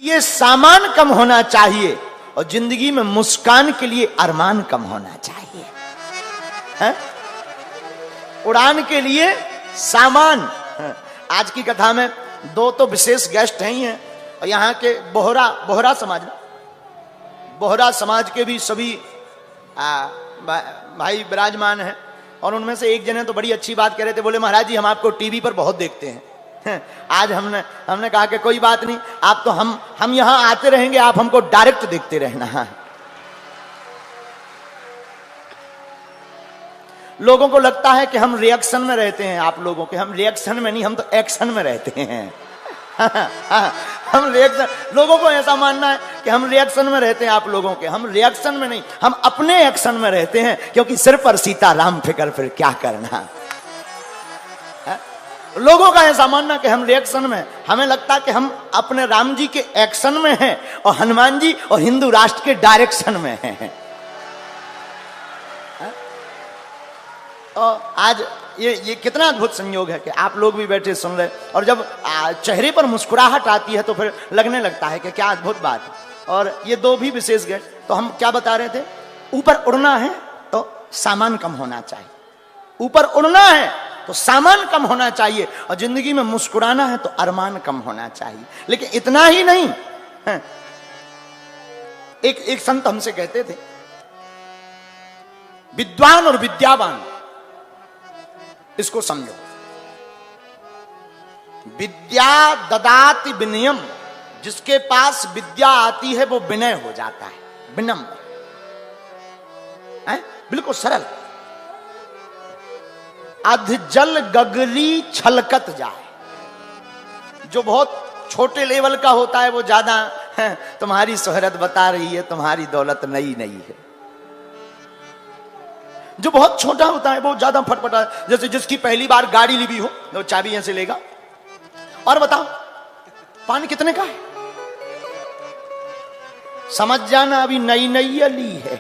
ये सामान कम होना चाहिए और जिंदगी में मुस्कान के लिए अरमान कम होना चाहिए। है? उड़ान के लिए सामान। आज की कथा में दो तो विशेष गेस्ट हैं ही हैं, और यहाँ के बोहरा समाज के भी सभी भाई विराजमान हैं। और उनमें से एक जने तो बड़ी अच्छी बात कह रहे थे, बोले महाराज जी हम आपको टीवी पर बहुत देखते हैं। आज हमने कहा कि कोई बात नहीं, आप तो हम यहां आते रहेंगे, आप हमको डायरेक्ट देखते रहना। लोगों को लगता है कि हम रिएक्शन में रहते हैं, आप लोगों के, हम रिएक्शन में नहीं, हम तो एक्शन में रहते हैं। हम रिएक्शन, लोगों को ऐसा मानना है कि हम रिएक्शन में रहते हैं आप लोगों के, हम रिएक्शन में नहीं, हम अपने एक्शन में रहते हैं, क्योंकि सिर पर सीताराम फिकर फिर क्या करना। लोगों का ऐसा मानना कि हम रिएक्शन में, हमें लगता है कि हम अपने राम जी के एक्शन में हैं और हनुमान जी और हिंदू राष्ट्र के डायरेक्शन में हैं। और आज ये कितना अद्भुत संयोग है कि आप लोग भी बैठे सुन रहे, और जब चेहरे पर मुस्कुराहट आती है तो फिर लगने लगता है कि क्या अद्भुत बात है। और ये दो भी विशेष गेस्ट, तो हम क्या बता रहे थे, ऊपर उड़ना है तो सामान कम होना चाहिए, ऊपर उड़ना है तो सामान कम होना चाहिए, और जिंदगी में मुस्कुराना है तो अरमान कम होना चाहिए। लेकिन इतना ही नहीं है। एक संत हमसे कहते थे, विद्वान और विद्यावान, इसको समझो, विद्या ददाति विनयम, जिसके पास विद्या आती है वो विनय हो जाता है, विनम्र, बिल्कुल सरल। अध जल गगरी छलकत जाए, जो बहुत छोटे लेवल का होता है वो ज्यादा तुम्हारी शोहरत बता रही है, तुम्हारी दौलत नई नई है। जो बहुत छोटा होता है वो ज्यादा फटफटा, जैसे जिसकी पहली बार गाड़ी ली हो वो चाबी ऐसे लेगा, और बताओ पानी कितने का है, समझ जाना अभी नई नई ली है।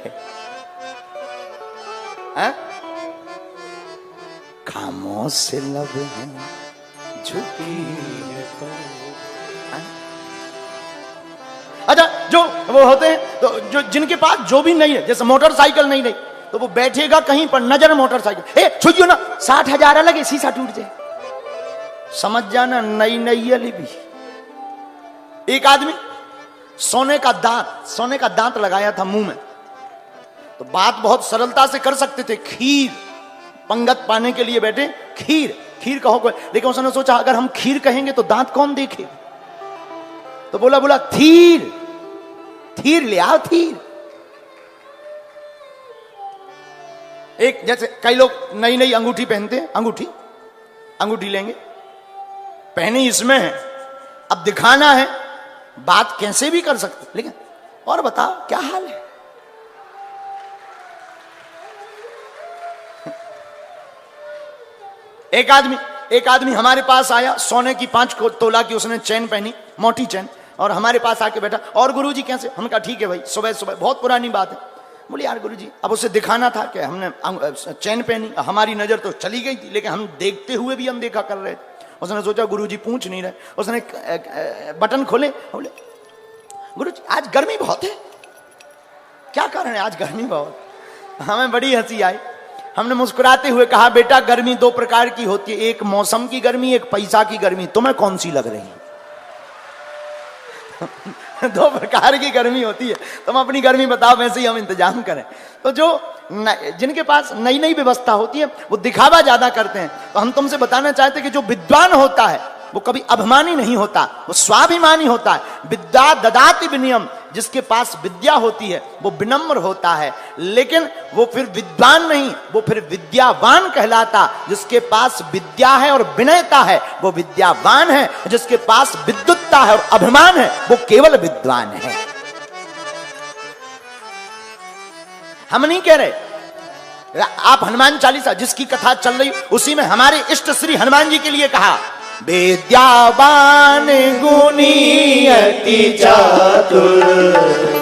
खामोश से लब है झुकी है तो। अच्छा, जो वो होते हैं तो जो जिनके पास जो भी नहीं है, जैसे मोटरसाइकिल नहीं रही तो वो बैठेगा कहीं पर, नजर मोटरसाइकिल, ए छुइयो ना, 60,000 लगे, शीशा टूट जाए, समझ जाना नई नई अली भी। एक आदमी सोने का दांत लगाया था मुंह में, तो बात बहुत सरलता से कर सकते थे, खीर पंगत पाने के लिए बैठे, खीर कहो, लेकिन उसने सोचा अगर हम खीर कहेंगे तो दांत कौन देखे, तो बोला थीर ले आओ, थीर। एक जैसे कई लोग नई नई अंगूठी पहनते हैं, अंगूठी लेंगे, पहनी इसमें है, अब दिखाना है, बात कैसे भी कर सकते, लेकिन और बताओ क्या हाल है। एक आदमी हमारे पास आया, सोने की 5 तोला की उसने चैन पहनी, मोटी चैन, और हमारे पास आके बैठा, और गुरुजी कैसे, हमने कहा ठीक है भाई, सुबह बहुत पुरानी बात है। बोले यार गुरुजी, अब उसे दिखाना था कि हमने चैन पहनी, हमारी नजर तो चली गई थी, लेकिन हम देखते हुए भी अनदेखा कर रहे थे। उसने सोचा गुरुजी पूछ नहीं रहे, उसने बटन खोले, बोले गुरुजी आज गर्मी बहुत है, क्या कारण है आज गर्मी बहुत। हमें बड़ी हंसी आई, हमने मुस्कुराते हुए कहा बेटा गर्मी 2 प्रकार की होती है, एक मौसम की गर्मी, एक पैसा की गर्मी, तुम्हें कौन सी लग रही है। 2 प्रकार की गर्मी होती है, तुम अपनी गर्मी बताओ, वैसे ही हम इंतजाम करें। तो जो जिनके पास नई नई व्यवस्था होती है वो दिखावा ज्यादा करते हैं। तो हम तुमसे बताना चाहते हैं कि जो विद्वान होता है वो कभी अभिमानी नहीं होता, वो स्वाभिमानी होता है। विद्या ददाति विनयम, जिसके पास विद्या होती है वो विनम्र होता है, लेकिन वो फिर विद्वान नहीं, वो फिर विद्यावान कहलाता। जिसके पास विद्या है और विनयता है वो विद्यावान है, जिसके पास विद्वत्ता है और अभिमान है वो केवल विद्वान है। हम नहीं कह रहे, आप हनुमान चालीसा जिसकी कथा चल रही उसी में हमारे इष्ट श्री हनुमान जी के लिए कहा, विद्यावान गुणी अति चातुर,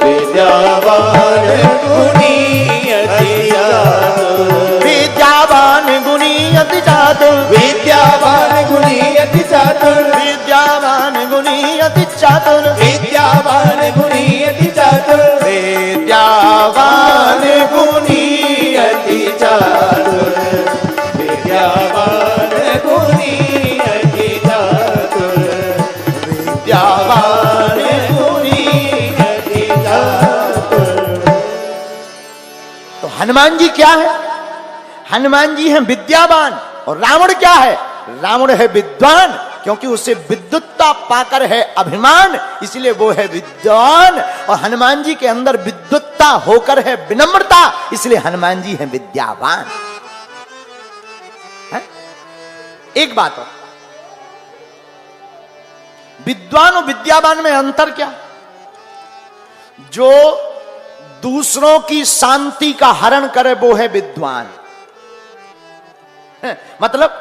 विद्यावान गुणी अति चातुर, विद्यावान गुणी अति चातुर, विद्यावान गुणी अति चातुर, विद्यावान गुणी अति चातुर, विद्या हनुमान जी क्या है? हनुमान जी हैं विद्यावान। और रावण क्या है? रावण है विद्वान, क्योंकि उसे विद्युत्ता पाकर है अभिमान, इसलिए वो है विद्वान। और हनुमान जी के अंदर विद्युत्ता होकर है विनम्रता, इसलिए हनुमान जी हैं विद्यावान। है? एक बात और, विद्वान और विद्यावान में अंतर क्या? जो दूसरों की शांति का हरण करे वो है विद्वान। मतलब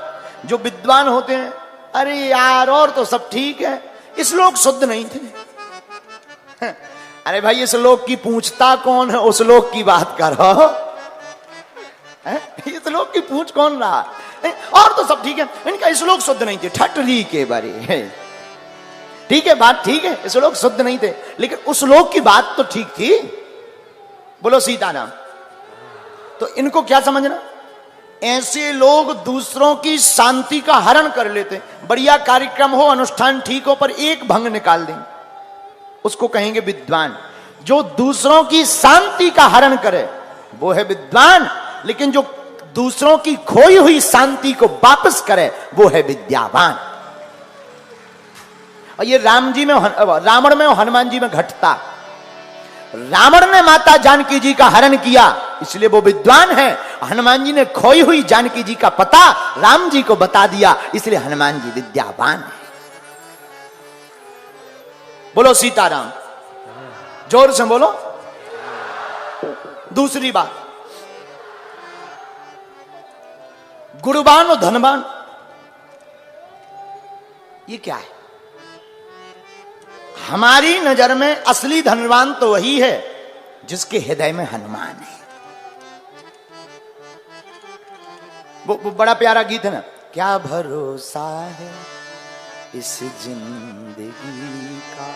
जो विद्वान होते हैं, अरे यार और तो सब ठीक है, इस लोग शुद्ध नहीं थे। अरे भाई इस लोग की पूछता कौन है, उस लोग की बात करो। इस लोग की पूछ कौन रहा? और तो सब ठीक है, इनका इस लोग शुद्ध नहीं थे, ठटरी के बारे। ठीक है, बात ठीक है, इस लोग शुद्ध नहीं थे, लेकिन उस लोग की बात तो ठीक थी। बोलो सीताराम। तो इनको क्या समझना? ऐसे लोग दूसरों की शांति का हरण कर लेते। बढ़िया कार्यक्रम हो, अनुष्ठान ठीक हो, पर एक भंग निकाल देंगे, उसको कहेंगे विद्वान। जो दूसरों की शांति का हरण करे वो है विद्वान, लेकिन जो दूसरों की खोई हुई शांति को वापस करे वो है विद्यावान। और ये रावण में और हनुमान जी में घटता। रावण ने माता जानकी जी का हरण किया, इसलिए वो विद्वान है। हनुमान जी ने खोई हुई जानकी जी का पता राम जी को बता दिया, इसलिए हनुमान जी विद्यावान है। बोलो सीताराम, जोर से बोलो। दूसरी बात, गुणवान और धनवान, ये क्या है? हमारी नजर में असली धनवान तो वही है जिसके हृदय में हनुमान है। वो बड़ा प्यारा गीत है ना, क्या भरोसा है इस जिंदगी का,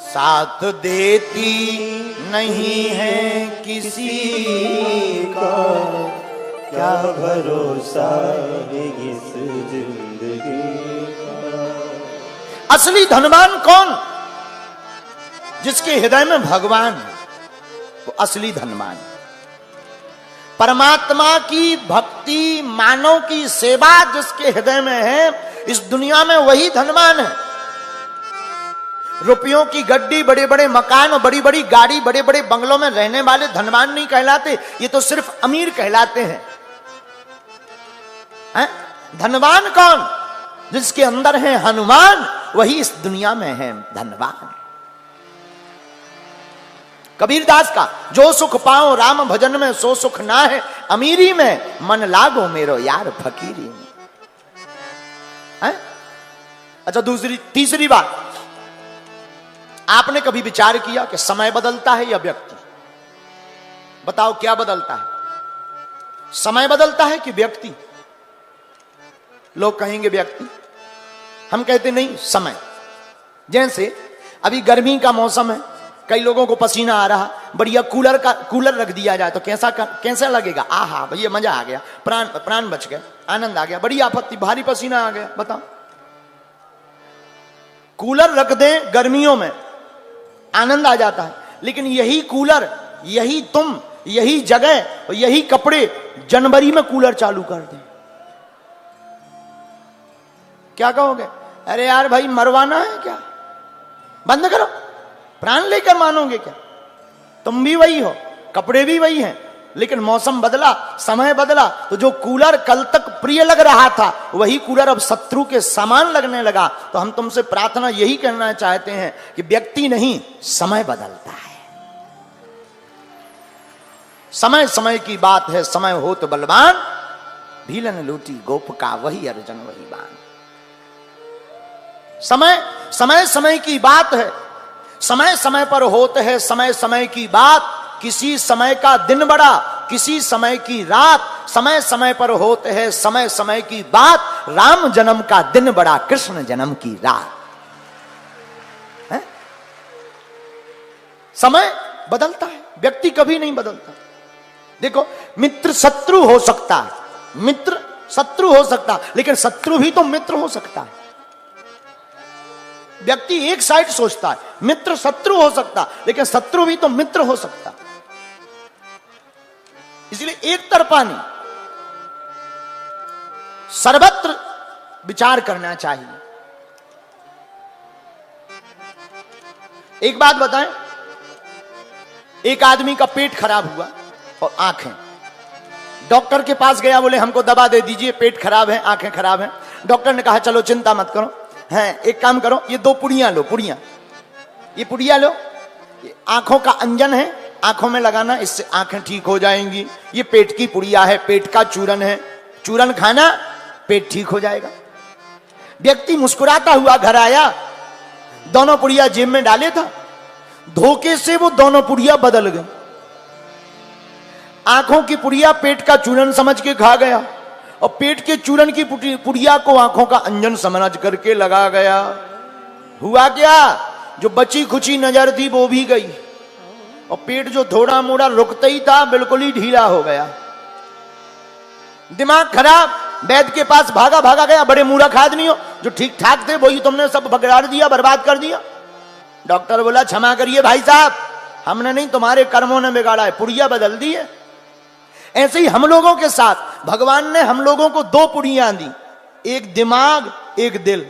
साथ देती नहीं है किसी का, क्या भरोसा है इस जिंदगी का। असली धनवान कौन? जिसके हृदय में भगवान है, वो असली धनवान। परमात्मा की भक्ति, मानव की सेवा जिसके हृदय में है, इस दुनिया में वही धनवान है। रुपयों की गड्डी, बड़े बड़े मकान और बड़ी बड़ी गाड़ी, बड़े बड़े बंगलों में रहने वाले धनवान नहीं कहलाते, ये तो सिर्फ अमीर कहलाते हैं। धनवान कौन? जिसके अंदर है हनुमान, वही इस दुनिया में है धनवान। कबीरदास का, जो सुख पाओ राम भजन में सो सुख ना है अमीरी में, मन लागो मेरो यार फकीरी में। अच्छा, तीसरी बात, आपने कभी विचार किया कि समय बदलता है या व्यक्ति? बताओ क्या बदलता है? समय बदलता है कि व्यक्ति? लोग कहेंगे व्यक्ति, हम कहते नहीं समय। जैसे अभी गर्मी का मौसम है, कई लोगों को पसीना आ रहा, बढ़िया कूलर रख दिया जाए तो कैसा लगेगा? आहा भैया मजा आ गया, प्राण बच गए, आनंद आ गया। बड़ी आपत्ति, भारी पसीना आ गया, बताओ। कूलर रख दें गर्मियों में, आनंद आ जाता है, लेकिन यही कूलर, यही तुम, यही जगह और यही कपड़े जनवरी में कूलर चालू कर दें, क्या कहोगे? अरे यार भाई मरवाना है क्या? बंद करो, प्राण लेकर मानोगे क्या? तुम भी वही हो, कपड़े भी वही हैं, लेकिन मौसम बदला, समय बदला, तो जो कूलर कल तक प्रिय लग रहा था वही कूलर अब शत्रु के समान लगने लगा। तो हम तुमसे प्रार्थना यही करना चाहते हैं कि व्यक्ति नहीं, समय बदलता है। समय समय की बात है, समय हो तो बलवान, भीलन लूटी गोप का वही अर्जुन वही बाण। समय की बात है, समय समय पर होते है समय समय की बात। किसी समय का दिन बड़ा, किसी समय की रात, समय समय पर होते है समय समय की बात। राम जन्म का दिन बड़ा, कृष्ण जन्म की रात है? समय बदलता है, व्यक्ति कभी नहीं बदलता। देखो, मित्र शत्रु हो सकता है, मित्र शत्रु हो सकता, लेकिन शत्रु भी तो मित्र हो सकता है। व्यक्ति एक साइड सोचता है, मित्र शत्रु हो सकता, लेकिन शत्रु भी तो मित्र हो सकता। इसलिए एक तरफा नहीं, सर्वत्र विचार करना चाहिए। एक बात बताएं, एक आदमी का पेट खराब हुआ और आंखें, डॉक्टर के पास गया, बोले हमको दवा दे दीजिए, पेट खराब है, आंखें खराब हैं। डॉक्टर ने कहा चलो चिंता मत करो, हैं एक काम करो, ये 2 पुड़ियां लो, ये पुड़िया लो, ये आंखों का अंजन है, आंखों में लगाना, इससे आंखें ठीक हो जाएंगी। ये पेट की पुड़िया है, पेट का चूरन है, चूरन खाना, पेट ठीक हो जाएगा। व्यक्ति मुस्कुराता हुआ घर आया, दोनों पुड़िया जेब में डाले था, धोखे से वो दोनों पुड़िया बदल गई। आंखों की पुड़िया पेट का चूरन समझ के खा गया और पेट के चूरन की पुड़िया को आंखों का अंजन समझ करके लगा गया। हुआ क्या, जो बची खुची नजर थी वो भी गई और पेट जो थोड़ा मोड़ा रुकता ही था बिल्कुल ही ढीला हो गया। दिमाग खराब, वैद्य के पास भागा गया। बड़े मूर्ख आदमी हो, जो ठीक ठाक थे वही तुमने सब बगाड़ दिया, बर्बाद कर दिया। डॉक्टर बोला क्षमा करिए भाई साहब, हमने नहीं, तुम्हारे कर्मों ने बिगाड़ा है, पुड़िया बदल दी है। ऐसे ही हम लोगों के साथ भगवान ने हम लोगों को 2 पुड़ियां दी, एक दिमाग एक दिल।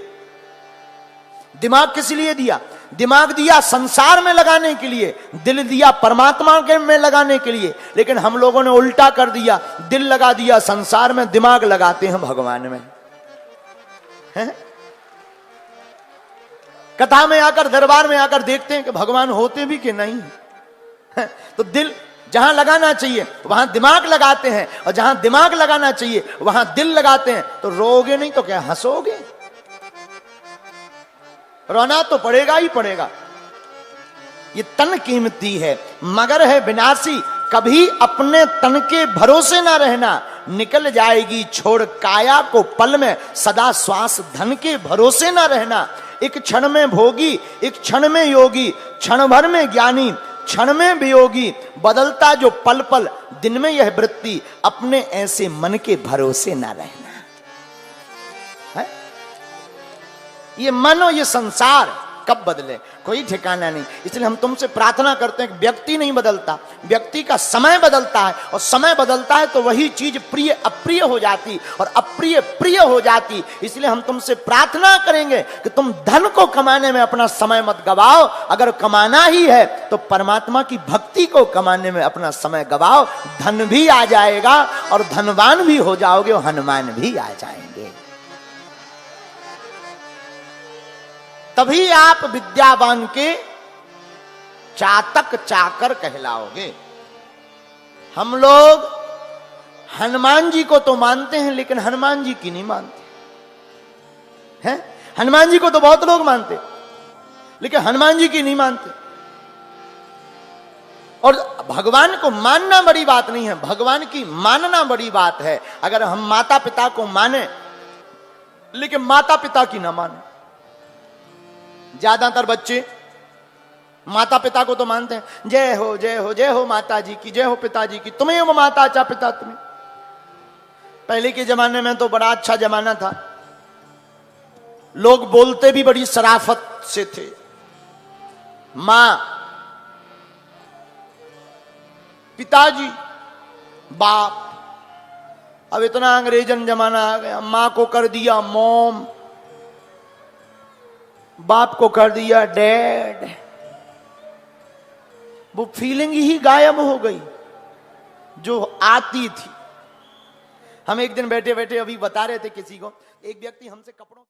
दिमाग किस लिए दिया? दिमाग दिया संसार में लगाने के लिए, दिल दिया परमात्मा के में लगाने के लिए। लेकिन हम लोगों ने उल्टा कर दिया, दिल लगा दिया संसार में, दिमाग लगाते हैं भगवान में। है? कथा में आकर, दरबार में आकर देखते हैं कि भगवान होते भी कि नहीं है? तो दिल जहां लगाना चाहिए वहां दिमाग लगाते हैं, और जहां दिमाग लगाना चाहिए वहां दिल लगाते हैं। तो रोगे नहीं तो क्या हंसोगे? रोना तो पड़ेगा ही पड़ेगा। ये तन कीमती है, मगर है विनाशी, कभी अपने तन के भरोसे ना रहना, निकल जाएगी छोड़ काया को पल में, सदा श्वास धन के भरोसे ना रहना। एक क्षण में भोगी, एक क्षण में योगी, क्षण भर में ज्ञानी, क्षण में वियोगी, बदलता जो पल पल, दिन में यह वृत्ति, अपने ऐसे मन के भरोसे ना रहना। है? ये मन और ये संसार कब बदले, कोई ठिकाना नहीं। इसलिए हम तुमसे प्रार्थना करते हैं कि व्यक्ति नहीं बदलता, व्यक्ति का समय बदलता है, और समय बदलता है तो वही चीज प्रिय अप्रिय हो जाती और अप्रिय प्रिय हो जाती। इसलिए हम तुमसे प्रार्थना करेंगे कि तुम धन को कमाने में अपना समय मत गवाओ। अगर कमाना ही है तो परमात्मा की भक्ति को कमाने में अपना समय गवाओ, धन भी आ जाएगा और धनवान भी हो जाओगे और हनुमान भी आ जाएंगे। तभी आप विद्यावान के चातक चाकर कहलाओगे। हम लोग हनुमान जी को तो मानते हैं, लेकिन हनुमान जी की नहीं मानते हैं। हनुमान जी को तो बहुत लोग मानते, लेकिन हनुमान जी की नहीं मानते। और भगवान को मानना बड़ी बात नहीं है, भगवान की मानना बड़ी बात है। अगर हम माता पिता को माने लेकिन माता पिता की ना माने। ज्यादातर बच्चे माता पिता को तो मानते हैं, जय हो जय हो जय हो माता जी की, जय हो पिताजी की, तुम्हें वो माता अच्छा पिता तुम्हें। पहले के जमाने में तो बड़ा अच्छा जमाना था, लोग बोलते भी बड़ी शराफत से थे। मां, पिताजी, बाप। अब इतना अंग्रेजन जमाना आ गया, मां को कर दिया मॉम, बाप को कर दिया डैड। वो फीलिंग ही गायब हो गई जो आती थी। हम एक दिन बैठे बैठे अभी बता रहे थे किसी को, एक व्यक्ति हमसे कपड़ों